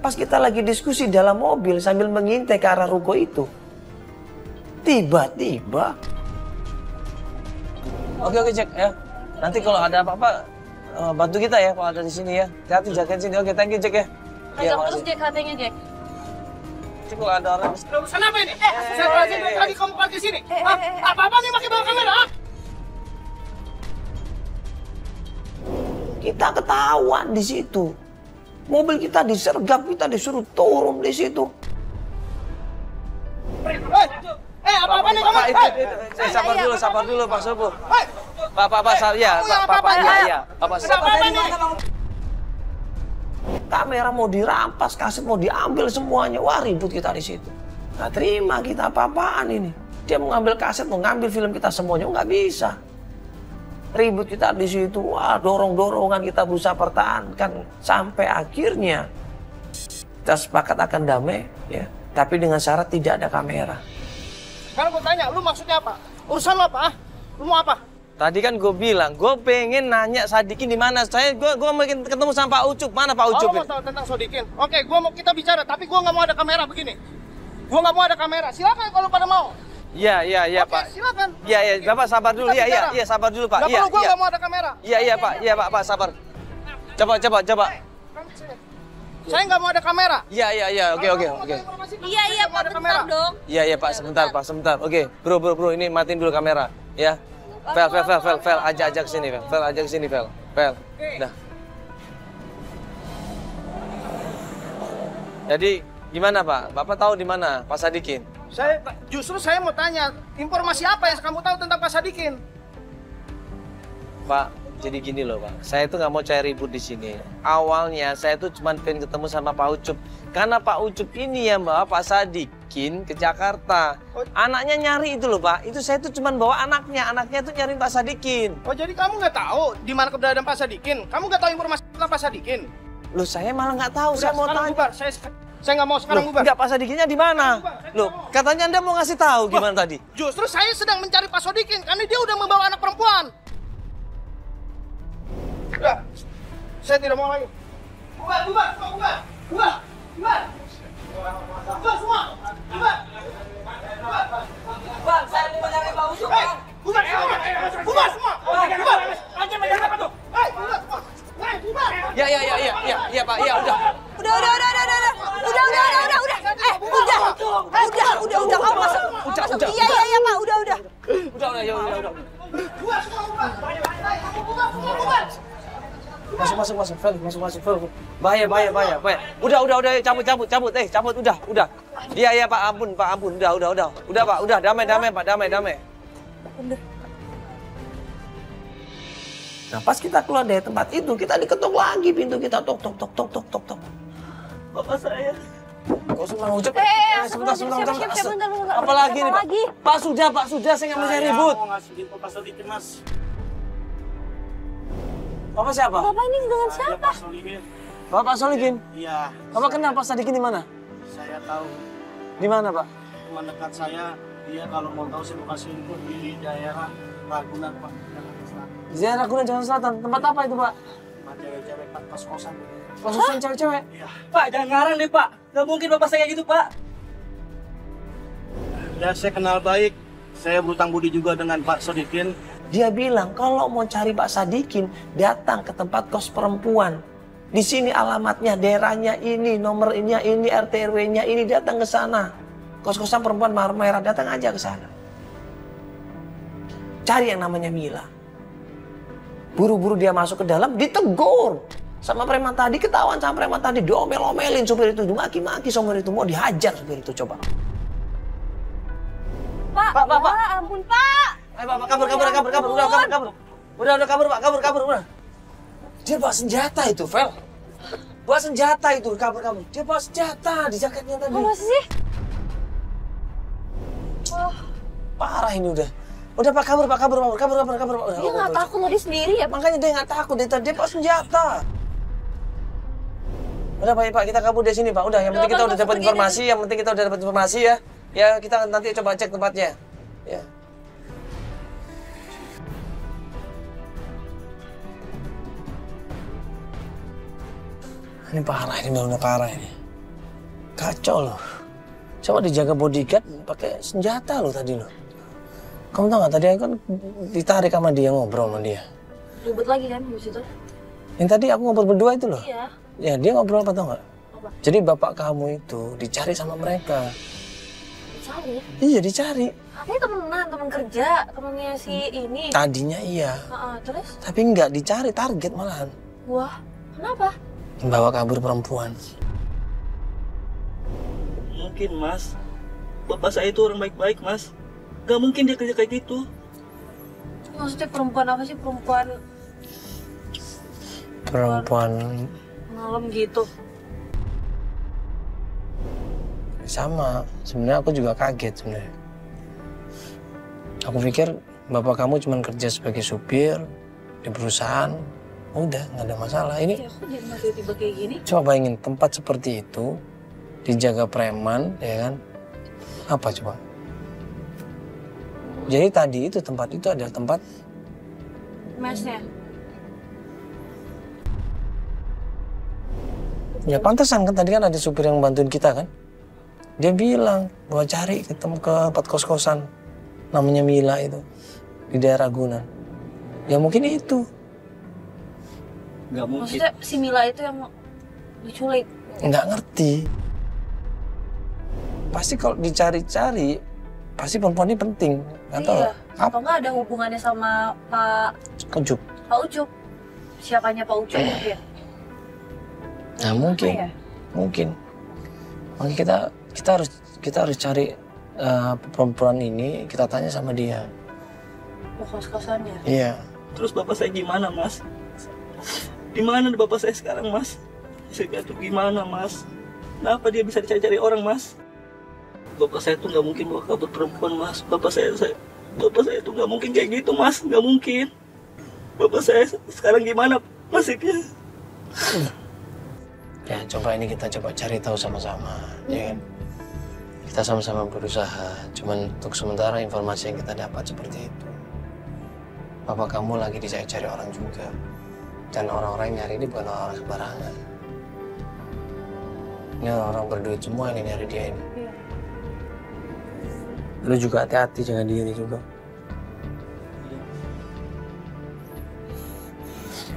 Pas kita lagi diskusi dalam mobil sambil mengintai ke arah ruko itu. Tiba-tiba. Oke Jack ya. Nanti kalau ada apa-apa bantu kita ya kalau ada di sini ya. Hati jagain sini. Oke, thank you Jack ya. Pegang terus Jack katanya Jack. Nanti kalau ada orang. Urusan apa ini? Saya perhatiin dari tadi kamu parkir sini. Apa-apa nih pakai bawa kamera? Kita ketahuan di situ. Mobil kita disergap, kita disuruh turun di situ. Apa-apa nih kamu? Sabar dulu Pak Sopo. Pak ya. Kamera mau dirampas, kaset mau diambil semuanya. Wah, ribut kita di situ. Nggak terima kita apa-apaan ini. Dia mau ngambil kaset, mau ngambil film kita semuanya, nggak bisa. Ribut kita di situ, wah dorong-dorongan kita berusaha pertahankan. Sampai akhirnya kita sepakat akan damai, ya. Tapi dengan syarat tidak ada kamera. Sekarang gue tanya, lu maksudnya apa? Urusan lo apa? Lu mau apa? Tadi kan gue bilang, gue pengen nanya Sadikin di mana. Gue mau ketemu sama Pak Ucup. Mana Pak Ucup? Oh, lo mau tahu tentang Sodikin? Oke, kita bicara, tapi gue nggak mau ada kamera begini. Gue nggak mau ada kamera. Silakan kalau pada mau. Iya Oke, Pak. Silakan. Iya Bapak sabar dulu. Iya sabar dulu Pak. Nggak perlu, gue nggak mau ada kamera. Iya Pak sabar. Coba. Saya nggak mau ada kamera. Iya oke. Iya Pak, bentar dong. Iya Pak, sebentar. Oke, bro, ini matiin dulu kamera, ya. Fel, ajak sini, Fel. Udah. Jadi gimana Pak? Bapak tahu di mana Pak Sadikin? Justru saya mau tanya, informasi apa yang kamu tahu tentang Pak Sadikin? Pak, jadi gini loh Pak, saya itu nggak mau cari ribut di sini. Awalnya saya tuh cuma pengen ketemu sama Pak Ucup. Karena Pak Ucup ini yang bawa Pak Sadikin ke Jakarta. Anaknya nyari itu loh Pak, itu saya tuh cuma bawa anaknya tuh nyariin Pak Sadikin. Oh jadi kamu nggak tahu di mana keberadaan Pak Sadikin? Kamu nggak tahu informasi tentang Pak Sadikin? Loh saya malah nggak tahu, Udah, saya mau tanya. bubar. Saya nggak mau sekarang bubar. Enggak, Pak Sadikinnya di mana? Loh, katanya Anda mau ngasih tahu gimana tadi? Justru saya sedang mencari Pak Sadikin karena dia udah membawa anak perempuan. Udah, saya tidak mau lagi. Bubar semua. Bang, saya mau mencari Pak Ucup, Bang. Bubar semua. Anjir macam apa tuh? Bubar semua. Iya Pak, iya udah. Udah. Udah, kamu masuk. Udah. Iya Pak, udah. Udah. Masuk, Fel. Bahaya. Udah, cabut, udah. Iya, Pak, ampun, udah, Pak, udah, damai, Pak, damai. Nah, pas kita keluar dari tempat itu, kita diketuk lagi pintu kita, tok. Bapak saya. Kok sudah ngucap? Sebentar. Apalagi nih, Pak? Pak, sudah, saya nggak mau cari ribut. Mau ngasih info Pak Sadikin, Mas. Bapak siapa? Bapak ini dengan siapa? Pak Solihin. Bapak Solihin. Iya. Bapak kenal Pak Sadikin di mana? Saya tahu. Di mana, Pak? Teman dekat saya, dia kalau mau tahu saya mau kasih info di daerah Ragunan, Pak. Di daerah Ragunan Jakarta Selatan. Tempat apa itu, Pak? Tempat cewek-cewek, Pak, kos-kosan. Kos-kosan cewek-cewek? Iya. Pak, jangan ngarang deh, Pak. Gak mungkin Bapak saya kayak gitu, Pak. Ya, saya kenal baik. Saya berutang budi juga dengan Pak Sodikin. Dia bilang kalau mau cari Pak Sadikin, datang ke tempat kos perempuan. Di sini alamatnya, daerahnya ini, nomornya ini, RT RW-nya ini, datang ke sana. Kos-kosan perempuan Marmerah, datang aja ke sana. Cari yang namanya Mila. Buru-buru dia masuk ke dalam, ditegur. Sama preman tadi, ketahuan sama preman tadi, diomel-omelin supir itu, dimaki-maki supir itu, mau dihajar supir itu, coba. Pak, ampun Pak. Ayo Pak, kabur. Udah kabur, Pak. Dia bawa senjata itu, Fel. Bawa senjata itu, kabur. Dia bawa senjata di jaketnya tadi. Oh, masih sih? Parah ini udah. Udah Pak, kabur. Dia nggak takut loh, dia sendiri ya. Makanya dia nggak takut, dia bawa senjata. Udah Pak, kita kabur dari sini Pak. Udah, yang penting kita udah dapat informasi, ya. Ya, kita nanti coba cek tempatnya. Ya. Ini parah, ini benar-benar parah ini. Kacau loh. Coba dijaga bodyguard pakai senjata loh tadi loh. Kamu tahu nggak tadi aku kan ditarik sama dia, ngobrol sama dia. Ribut lagi kan di situ? Yang tadi aku ngobrol berdua itu loh. Iya. Ya dia ngobrol apa tau nggak? Apa? Jadi bapak kamu itu dicari sama mereka. Dicari? Iya dicari. Katanya temen kerja, temennya si ini. Tadinya iya. Terus? Tapi nggak dicari, target malahan. Wah, kenapa? Bawa kabur perempuan. Mungkin mas, bapak saya itu orang baik-baik mas. Gak mungkin dia kerja kayak gitu. Maksudnya perempuan apa sih? Perempuan malam gitu. Sama, sebenarnya aku juga kaget sebenarnya. Aku pikir bapak kamu cuma kerja sebagai supir di perusahaan, udah nggak ada masalah. Ini Ya, kok jadi tiba-tiba kayak gini? coba bayangin tempat seperti itu dijaga preman, ya kan? Apa coba? Jadi tadi itu tempat itu adalah tempat Mesnya? ya pantesan kan tadi kan ada supir yang bantuin kita kan? Dia bilang bahwa cari ketemu ke tempat kos-kosan namanya Mila itu di daerah Ragunan. Ya mungkin itu. Gak mungkin. Maksudnya si Mila itu yang diculik? Nggak ngerti. Pasti kalau dicari-cari, pasti perempuan ini penting. Nggak tahu. Iya. Atau nggak ada hubungannya sama Pak Ucup. Ucup? Siapanya Pak Ucup mungkin? Nah mungkin, Apa ya? mungkin. Makanya kita harus cari perempuan ini. Kita tanya sama dia. Kos-kosannya? Iya. Terus bapak saya gimana mas? Di mana bapak saya sekarang mas? Saya tuh gimana mas? Kenapa dia bisa dicari-cari orang mas? Bapak saya tuh nggak mungkin bawa kabur perempuan mas. Bapak saya tuh nggak mungkin kayak gitu mas, nggak mungkin. Bapak saya sekarang gimana nasibnya? Ya coba ini kita coba cari tahu sama-sama, ya kan? Kita sama-sama berusaha. Cuman untuk sementara informasi yang kita dapat seperti itu. Bapak kamu lagi dicari-cari orang juga. Dan orang-orang yang nyari ini bukan orang sembarangan. Ini orang berduit semua ini nyari dia ini. Iya. Lu juga hati-hati, jangan diri juga.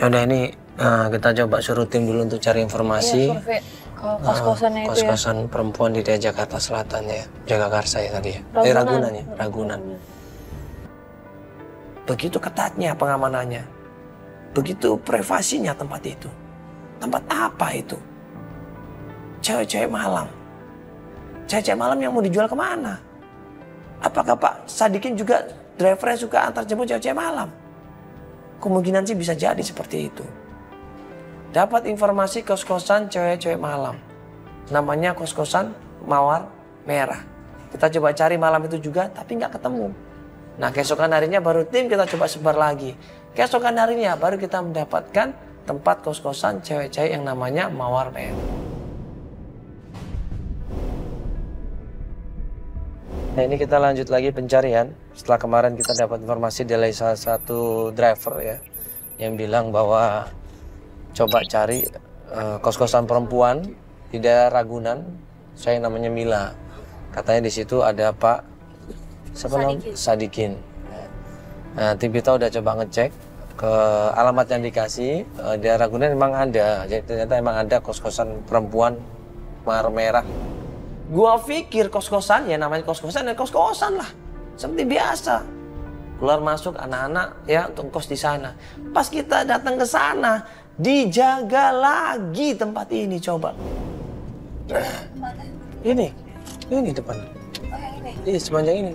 Yaudah ini kita coba suruh tim dulu untuk cari informasi. Iya, survei ke kos-kosannya itu ya. Kos-kosan perempuan di daerah Jakarta Selatan ya. Jagakarsa ya tadi ya. Ragunan ya, Ragunan. Begitu ketatnya pengamanannya. Begitu privasinya tempat itu. Tempat apa itu? Cewek-cewek malam. Cewek-cewek malam yang mau dijual kemana? Apakah Pak Sadikin juga drivernya suka antar jemput cewek-cewek malam? Kemungkinan sih bisa jadi seperti itu. Dapat informasi kos-kosan cewek-cewek malam. Namanya kos-kosan Mawar Merah. Kita coba cari malam itu juga tapi nggak ketemu. Nah keesokan harinya baru tim kita coba sebar lagi. Keesokan harinya baru kita mendapatkan tempat kos-kosan cewek-cewek yang namanya Mawar Merah. Nah ini kita lanjut lagi pencarian. Setelah kemarin kita dapat informasi dari salah satu driver ya. Yang bilang bahwa coba cari kos-kosan perempuan di daerah Ragunan. Saya namanya Mila. Katanya di situ ada Pak Sadikin. Nah tim kita udah coba ngecek ke alamat yang dikasih. Di daerah Ragunan memang ada. Jadi ternyata memang ada kos-kosan perempuan Mawar Merah. Gua pikir kos-kosan ya namanya kos-kosan dan kos-kosan lah. Seperti biasa. Keluar masuk anak-anak ya untuk kos di sana. Pas kita datang ke sana, dijaga lagi tempat ini coba. Ini depan. Oh yang ini? Iya sepanjang ini.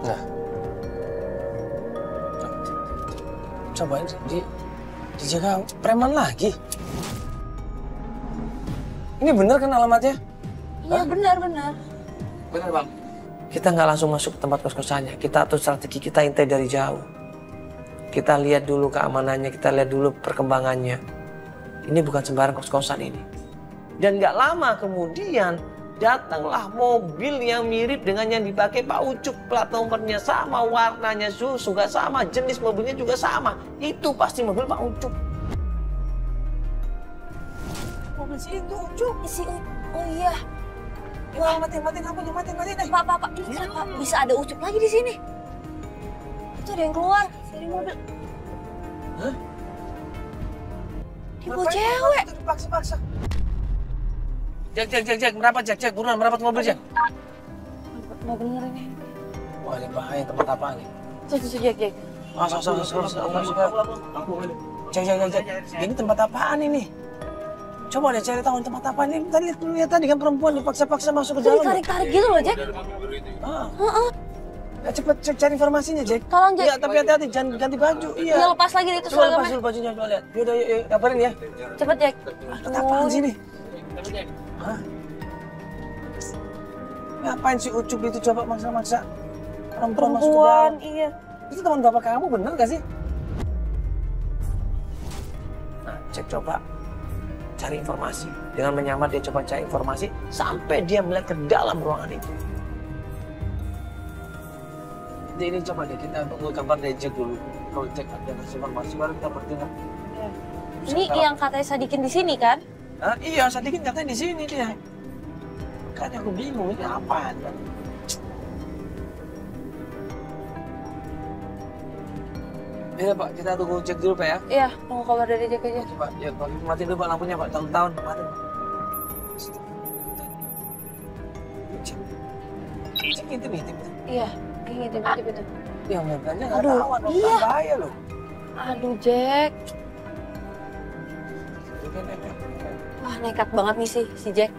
Nah. Coba dijaga preman lagi. Ini bener kan alamatnya? Iya benar. Bener bang. Kita nggak langsung masuk ke tempat kos-kosannya. Kita atur strategi, kita intai dari jauh. Kita lihat dulu keamanannya, kita lihat dulu perkembangannya. Ini bukan sembarang kos-kosan ini. Dan nggak lama kemudian datanglah mobil yang mirip dengan yang dipakai Pak Ucup. Plat nomornya sama, warnanya juga sama, jenis mobilnya juga sama. Itu pasti mobil Pak Ucup. mobil situ, Ucup. Oh iya. Wah, matiin deh. Pak, ini kenapa bisa ada Ucup lagi di sini? Itu ada yang keluar dari mobil. Hah? Dia bawa cewek. Dipaksa-paksa. Jack, buruan merapat ke mobil, Jack. Nggak bener ini. Wah, ini bahaya tempat apaan nih? Jack. Masuk. Jack. Ini tempat apaan ini? Coba deh cari tahu tempat apaan ini. Lihat tadi kan perempuan dipaksa-paksa masuk ke dalam. Ditarik-tarik gitu loh, Jack. Cepet cari informasinya, Jack. Tolong, Jack. Iya, tapi hati-hati jangan ganti baju. Iya. Dia lepas lagi itu Coba lepas seragamnya. dulu bajunya, coba lihat. Yaudah, yuk, kabarin ya. Cepet, Jack. Tempat apaan sih ini? Hah? Ngapain si Ucup itu coba maksa-maksa perempuan masuk ke dalam? Iya. Itu teman bapak kamu bener gak sih? Nah, cek coba cari informasi. Dengan menyamar dia coba cari informasi sampai dia melihat ke dalam ruangan itu. Jadi ini coba deh kita tunggu kabar dari Jack dulu. Kalau Jack ada kasih informasi baru kita bertindak. Ini yang katanya Sadikin di sini kan? Hah? Iya, Sadikin katanya di sini dia. Makanya aku bingung ini apaan. Iya Pak, kita tunggu Jack dulu Pak ya. Iya, tunggu kabar dari Jack aja. Pak, ya Pak, matiin dulu Pak lampunya Pak, tahun-tahun matiin. Jack ngintip. Iya, ngintip itu. Ya makanya nggak Aduh, tahu, iya. bahaya loh. Aduh, Jack. Wah, nekat banget nih si Jack.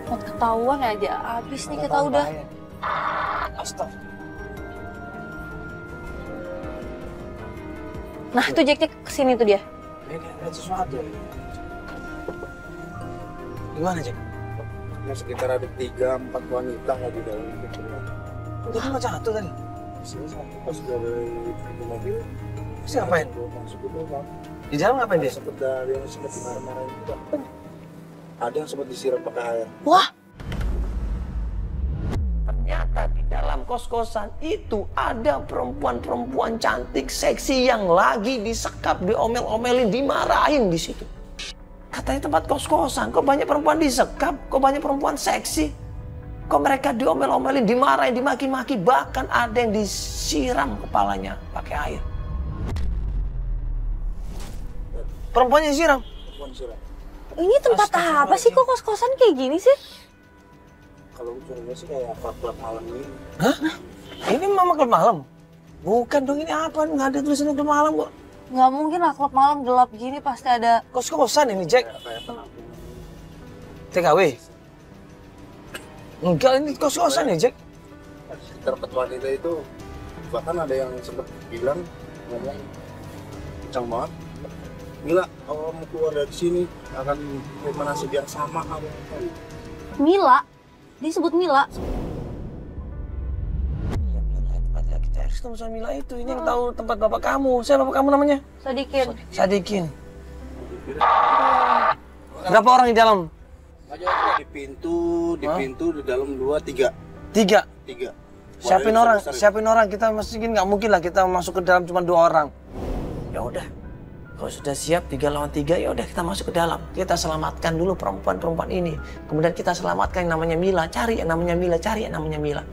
Buat ketahuan aja, abis nih kita udah. Astaga. Nah, tuh Jack kesini tuh dia. Ini ada sesuatu. Gimana Jack? Ya, sekitar ada 3-4 wanita nggak di dalam itu. Itu cuma satu tadi. Pas dari pintu mobil, Terus ngapain? masuk ke dalam. Di dalam ngapain dia? Sempat dari yang sempat dimarah-marahin juga. Ada yang sempat disiram pakai air. Wah, Ternyata di dalam kos-kosan itu ada perempuan-perempuan cantik, seksi yang lagi disekap, diomel-omelin, dimarahin di situ. Katanya tempat kos-kosan, kok banyak perempuan disekap, kok banyak perempuan seksi. Kok mereka diomel-omelin, dimarahin, dimaki-maki, bahkan ada yang disiram kepalanya pakai air. Perempuannya disiram? Perempuan disiram. ini tempat apa sih kok kos-kosan kayak gini sih? Kalau curiga sih kayak klub malam ini. Hah? Ini mama klub malam? Bukan dong, ini apa? Nggak ada tulisannya klub malam kok. Nggak mungkin lah klub malam gelap gini pasti ada. Kos-kosan ini, Jack. Kayak penampung. TKW? Enggak, ini kos-kosan ya, Jack. Sekitar 4 wanita itu bahkan ada yang sempat bilang ngomong kencang banget. Gila, kalau mau keluar dari sini akan terima nasib yang sama kamu. Mila, disebut Mila. Iya, Mila itu tempatnya. Kita harus ketemu sama Mila itu. Ini yang tahu tempat bapak kamu. Siapa bapak kamu namanya? Sadikin. Sadikin. Berapa orang di dalam? Di pintu di dalam 2, 3. 3. 3. Siapin orang. Kita masukin, nggak mungkin lah kita masuk ke dalam cuma 2 orang. Ya udah. Kalau sudah siap 3 lawan 3, ya udah kita masuk ke dalam. Kita selamatkan dulu perempuan-perempuan ini. Kemudian kita selamatkan yang namanya Mila, cari yang namanya Mila, cari yang namanya Mila.